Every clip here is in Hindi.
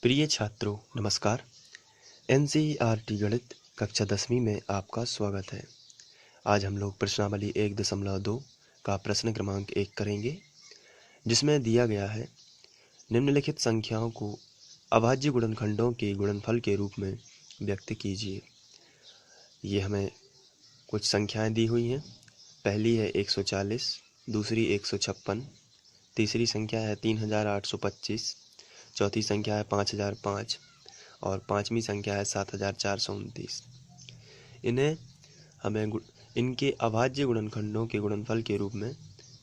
प्रिय छात्रों नमस्कार। एनसीईआरटी गणित कक्षा 10वीं में आपका स्वागत है। आज हम लोग प्रश्नावली 1.2 का प्रश्न क्रमांक 1 करेंगे, जिसमें दिया गया है निम्नलिखित संख्याओं को अभाज्य गुणनखंडों के गुणनफल के रूप में व्यक्त कीजिए। ये हमें कुछ संख्याएं दी हुई हैं। पहली है 140, दूसरी 156, तीसरी संख्या है 3825, चौथी संख्या है 5005 और पांचवी संख्या है 7429। इन्हें हमें इनके अभाज्य गुणनखंडों के गुणनफल के रूप में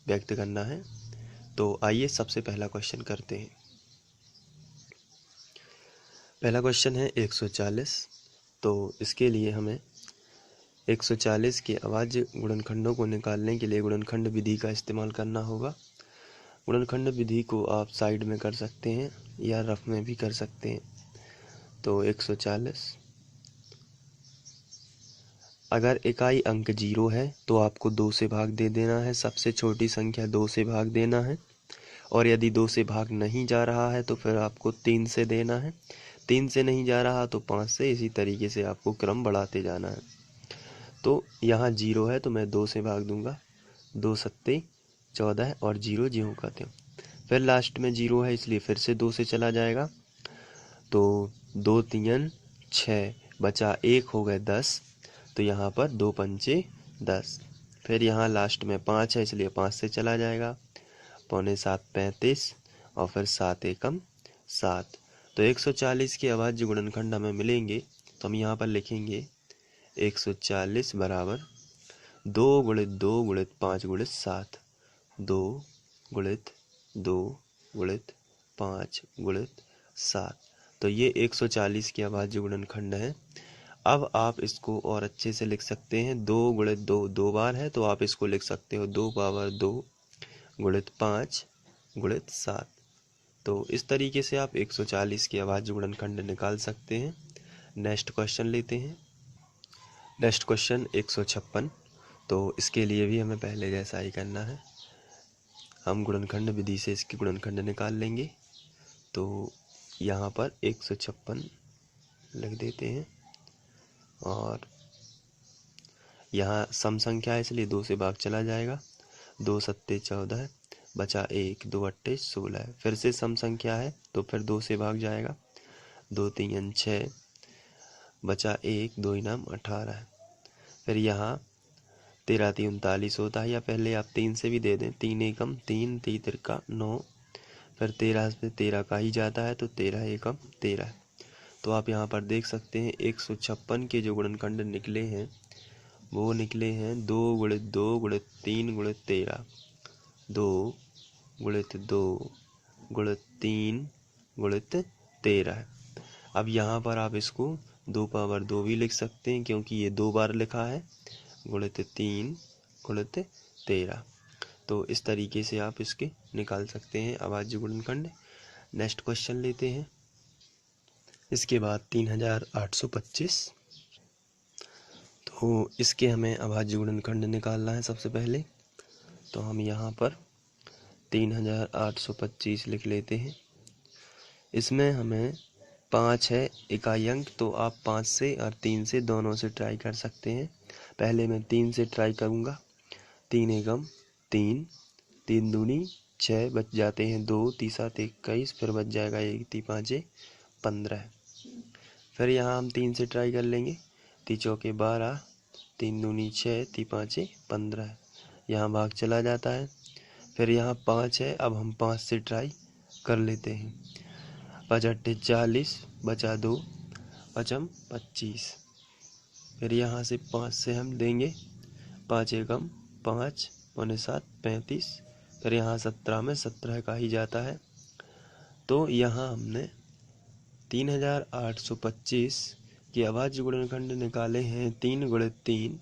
व्यक्त करना है। तो आइए सबसे पहला क्वेश्चन करते हैं। पहला क्वेश्चन है 140। तो इसके लिए हमें 140 के अभाज्य गुणनखंडों को निकालने के लिए गुणनखंड विधि का इस्तेमाल करना होगा। गुणनखंड विधि को आप साइड में कर सकते हैं या रफ में भी कर सकते हैं। तो 140, अगर इकाई अंक 0 है तो आपको 2 से भाग दे देना है। सबसे छोटी संख्या 2 से भाग देना है, और यदि 2 से भाग नहीं जा रहा है तो फिर आपको 3 से देना है। 3 से नहीं जा रहा तो 5 से। इसी तरीके से आपको क्रम बढ़ाते जाना है। तो यहाँ 0 है तो मैं 2 से भाग दूंगा। 2 सत्ते 14 और 0 ज्यों का त्यों। फिर लास्ट में 0 है इसलिए फिर से 2 से चला जाएगा। तो 2 3 6 बचा 1 हो गए 10। तो यहाँ पर 2 पंचे 10। फिर यहाँ लास्ट में 5 है इसलिए 5 से चला जाएगा। पौने 7 35 और फिर 7 एकम 7। तो 140 के अभाज्य गुणनखंड हमें मिलेंगे। तो हम यहाँ पर लिखेंगे 140 बराबर 2 गुणित 2 गुणित 5 गुणित 7। 2 गुणित 2 गुणित 5 गुणित 7। तो ये 140 के अभाज्य गुणनखंड है। अब आप इसको और अच्छे से लिख सकते हैं। 2 गुणित 2 दो बार है तो आप इसको लिख सकते हो 2 पावर 2 गुणित 5 गुणित 7। तो इस तरीके से आप 140 के अभाज्य गुणनखंड निकाल सकते हैं। नेक्स्ट क्वेश्चन लेते हैं। Next question 156। तो इसके लिए भी हमें पहले जैसा ही करना है। हम गुणनखंड विधि से इसके गुणनखंड निकाल लेंगे। तो यहाँ पर 156 लिख देते हैं, और यहाँ सम संख्या है इसलिए 2 से भाग चला जाएगा। 2 सत्ते 14 बचा 1, 2 अट्ठे 16। फिर से सम संख्या है तो फिर 2 से भाग जाएगा। 2 3 6 बचा 1, 2 इनाम 18। फिर यहाँ 13 3 39 होता है, या पहले आप 3 से भी दे दें। 3 एकम 3, 3 तिरका 9। फिर 13 से 13 का ही जाता है तो 13 एकम 13। तो आप यहाँ पर देख सकते हैं 156 के जो गुणनखंड निकले हैं वो निकले हैं 2 गुणित 2 गुणित 3 गुणित 13। 2 गुणित 2 गुणित 3 गुणित 13। अब यहाँ पर आप इसको 2 पावर 2 भी लिख सकते हैं, क्योंकि ये 2 बार लिखा है। गुणित 3 गुणित 13। तो इस तरीके से आप इसके निकाल सकते हैं अभाज्य गुणनखंड। नेक्स्ट क्वेश्चन लेते हैं। इसके बाद 3825। तो इसके हमें अभाज्य गुणनखंड निकालना है सबसे पहले। तो हम यहाँ पर 3825 लिख लेते हैं। इसमें हमें 5 है इकाई अंक, तो आप 5 से और 3 से दोनों से ट्राई कर सकते हैं। पहले मैं 3 से ट्राई करूँगा। 3 एकम 3, 3 दूनी 6 बच जाते हैं 2, 3 7 21। फिर बच जाएगा 1, 3 5 15। फिर यहाँ हम 3 से ट्राई कर लेंगे। 3 चौके 12, 3 दूनी 6, 3 5 15। यहाँ भाग चला जाता है। फिर यहाँ 5 है, अब हम 5 से ट्राई कर लेते हैं। 5 अट्ठे 40 बचा 2, पचम 25। फिर यहाँ से 5 से हम देंगे। 5 एकम 5, पौने 7 35। फिर यहाँ 17 में 17 का ही जाता है। तो यहाँ हमने 3825 के अभाज्य गुणनखंड निकाले हैं। 3 गुणित 3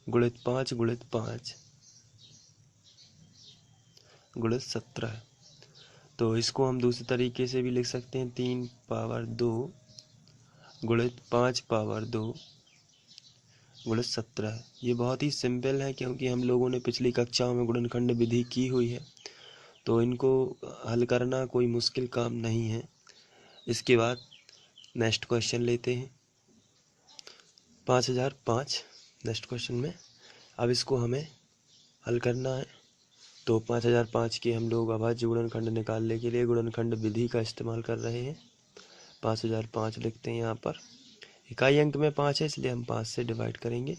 गुणित 5 गुणित 5 गुणित 17। तो इसको हम दूसरे तरीके से भी लिख सकते हैं। 3 पावर 2 गुणित 5 पावर 2 गुणित 17। ये बहुत ही सिंपल है, क्योंकि हम लोगों ने पिछली कक्षाओं में गुणनखंड विधि की हुई है। तो इनको हल करना कोई मुश्किल काम नहीं है। इसके बाद नेक्स्ट क्वेश्चन लेते हैं 5005 नेक्स्ट क्वेश्चन में। अब इसको हमें हल करना है। तो 5005 के हम लोग अभाज्य गुणनखंड निकालने के लिए गुणनखंड विधि का इस्तेमाल कर रहे हैं। 5005 लिखते हैं यहाँ पर। इकाई अंक में 5 है इसलिए हम 5 से डिवाइड करेंगे।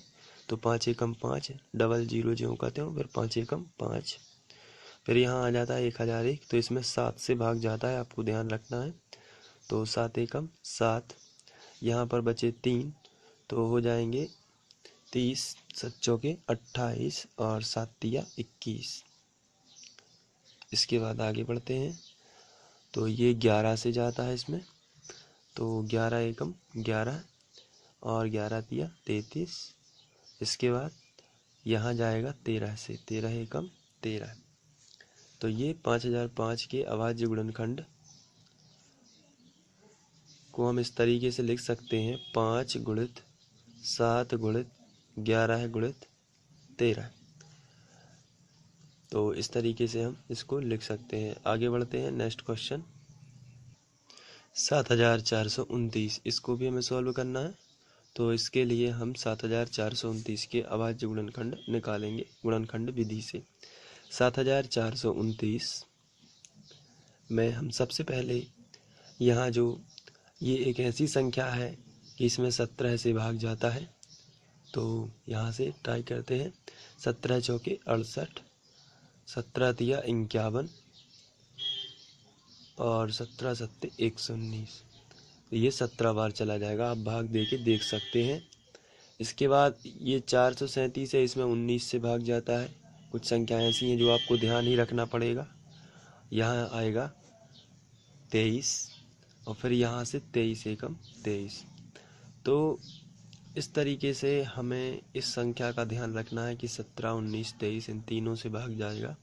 तो 5 एकम 5, डबल जीरो ज्यों का त्यों, फिर 5 एकम 5, फिर यहाँ आ जाता है 1001। तो इसमें 7 से भाग जाता है, आपको ध्यान रखना है। तो 7 एकम 7, यहाँ पर बचे 3 तो हो जाएंगे 30, 7 चौके 28 और 7 तिया 21। इसके बाद आगे बढ़ते हैं। तो ये 11 से जाता है इसमें। तो 11 एकम 11 और 11 तिया 33। इसके बाद यहाँ जाएगा 13 से, 13 एकम 13। तो ये 5005 के अभाज्य गुणनखंड को हम इस तरीके से लिख सकते हैं 5 गुणित 7 गुणित 11 गुणित 13। तो इस तरीके से हम इसको लिख सकते हैं। आगे बढ़ते हैं नेक्स्ट क्वेश्चन 7429। इसको भी हमें सॉल्व करना है। तो इसके लिए हम 7429 के अभाज्य गुणनखंड निकालेंगे गुणनखंड विधि से। 7429 में हम सबसे पहले यहाँ जो ये एक ऐसी संख्या है कि इसमें 17 से भाग जाता है। तो यहाँ से ट्राई करते हैं। 17 चौके 68, 17 तिया 51 और 17 सत्ते 119। तो ये 17 बार चला जाएगा, आप भाग दे के देख सकते हैं। इसके बाद ये 437 है, इसमें 19 से भाग जाता है। कुछ संख्याएं ऐसी हैं जो आपको ध्यान ही रखना पड़ेगा। यहाँ आएगा 23 और फिर यहाँ से 23 एकम 23। तो इस तरीके से हमें इस संख्या का ध्यान रखना है कि 17, 19, 23 इन तीनों से भाग जाएगा।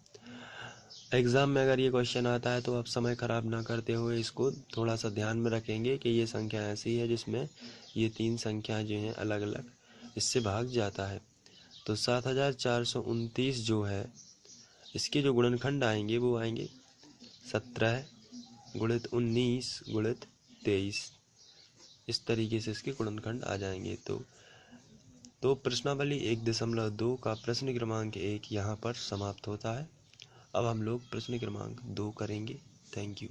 एग्ज़ाम में अगर ये क्वेश्चन आता है तो आप समय ख़राब ना करते हुए इसको थोड़ा सा ध्यान में रखेंगे कि ये संख्या ऐसी है जिसमें ये तीन संख्याएं जो हैं अलग अलग इससे भाग जाता है। तो 7429 जो है इसके जो गुणनखंड आएंगे वो आएंगे 17 गुणित 19 गुणित 23। इस तरीके से इसके गुणनखंड आ जाएंगे। तो प्रश्नावली 1.2 का प्रश्न क्रमांक 1 यहाँ पर समाप्त होता है। अब हम लोग प्रश्न क्रमांक 2 करेंगे। Thank you.